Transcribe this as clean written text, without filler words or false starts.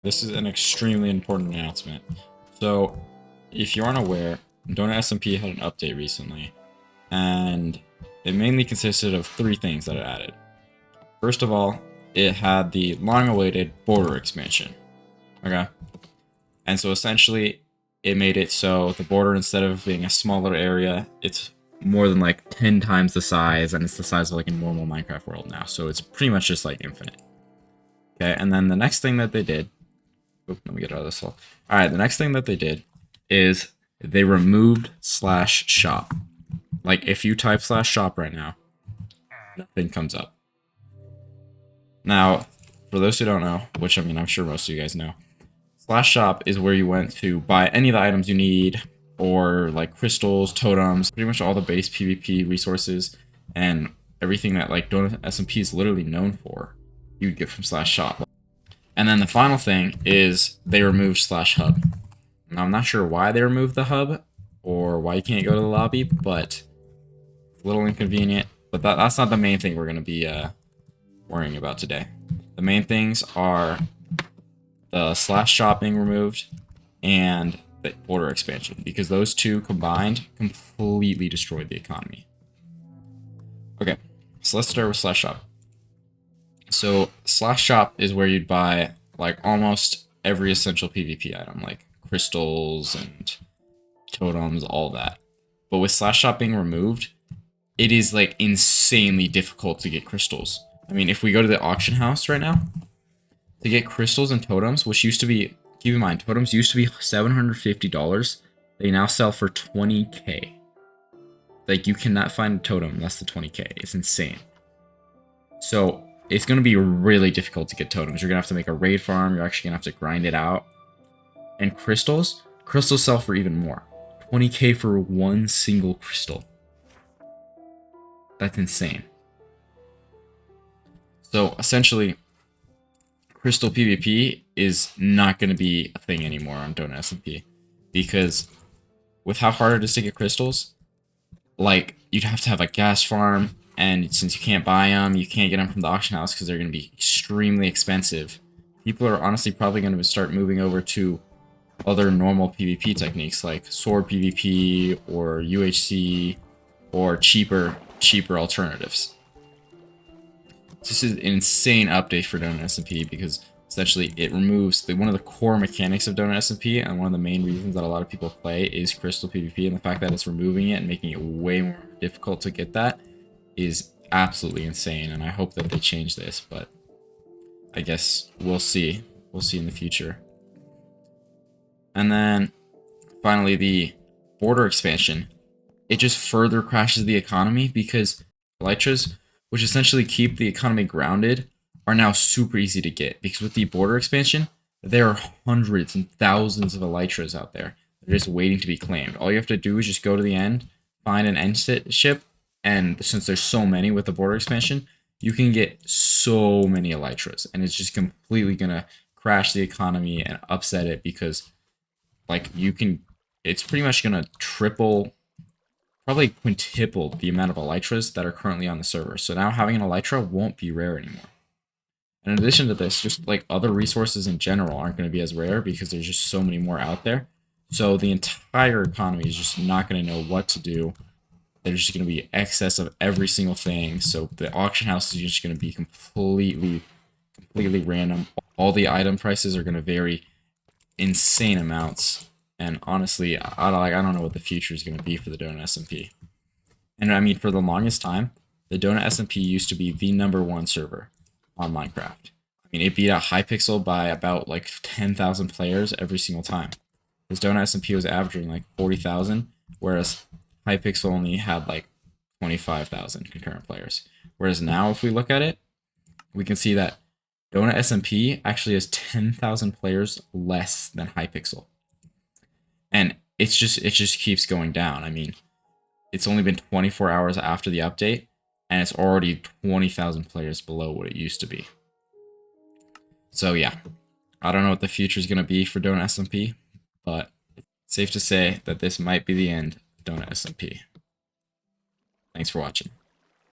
This is an extremely important announcement. So, if you aren't aware, Donut SMP had an update recently, and it mainly consisted of three things that it added. First of all, it had the long-awaited border expansion. Okay? And so essentially, it made it so the border, instead of being a smaller area, it's more than like 10 times the size, and it's the size of like a normal Minecraft world now. So it's pretty much just like infinite. Okay, and then the next thing that they did, let me get out of this hole. Alright, the next thing that they did is they removed /shop. Like, if you type /shop right now, nothing comes up. Now, for those who don't know, which I mean, I'm sure most of you guys know, /shop is where you went to buy any of the items you need, or like crystals, totems, pretty much all the base PvP resources, and everything that like Donut SMP is literally known for, you'd get from /shop. And then the final thing is they removed /hub. Now, I'm not sure why they removed the hub, or why you can't go to the lobby, but it's a little inconvenient. But that's not the main thing we're going to be worrying about today. The main things are the /shop being removed and the border expansion, because those two combined completely destroyed the economy. Okay, so let's start with /shop. So /shop is where you'd buy like almost every essential PvP item, like crystals and totems, all that. But with /shop being removed, it is like insanely difficult to get crystals. I mean, if we go to the auction house right now, to get crystals and totems, which used to be, keep in mind, totems used to be $750, they now sell for 20k. Like, you cannot find a totem less than 20k. It's insane. So it's going to be really difficult to get totems. You're going to have to make a raid farm. You're actually going to have to grind it out. And crystals sell for even more. 20k for one single crystal. That's insane. So essentially, crystal PvP is not going to be a thing anymore on Donut SMP, because with how hard it is to get crystals, like, you'd have to have a gas farm, and since you can't buy them, you can't get them from the auction house because they're going to be extremely expensive. People are honestly probably going to start moving over to other normal PvP techniques like sword PvP or UHC or cheaper alternatives. This is an insane update for Donut SMP because essentially it removes one of the core mechanics of Donut SMP, and one of the main reasons that a lot of people play is crystal PvP, and the fact that it's removing it and making it way more difficult to get that is absolutely insane, and I hope that they change this, but I guess we'll see. We'll see in the future. And then finally, the border expansion. It just further crashes the economy because elytras, which essentially keep the economy grounded, are now super easy to get, because with the border expansion, there are hundreds and thousands of elytras out there. They're just waiting to be claimed. All you have to do is just go to the end, find an end ship, and since there's so many with the border expansion, you can get so many elytras, and it's just completely gonna crash the economy and upset it, because like it's pretty much gonna triple, probably quintuple the amount of elytras that are currently on the server. So now having an elytra won't be rare anymore. And in addition to this, just like other resources in general aren't going to be as rare because there's just so many more out there. So the entire economy is just not going to know what to do. There's just going to be excess of every single thing. So the auction house is just going to be completely random. All the item prices are going to vary insane amounts. And honestly, I don't know what the future is going to be for the Donut SMP. And I mean, for the longest time, the Donut SMP used to be the #1 server on Minecraft. I mean, it beat out Hypixel by about like 10,000 players every single time. Because Donut SMP was averaging like 40,000, whereas Hypixel only had like 25,000 concurrent players. Whereas now, if we look at it, we can see that Donut SMP actually has 10,000 players less than Hypixel. And it just keeps going down. I mean, it's only been 24 hours after the update, and it's already 20,000 players below what it used to be. So yeah, I don't know what the future is going to be for Donut SMP, but it's safe to say that this might be the end of Donut SMP. Thanks for watching.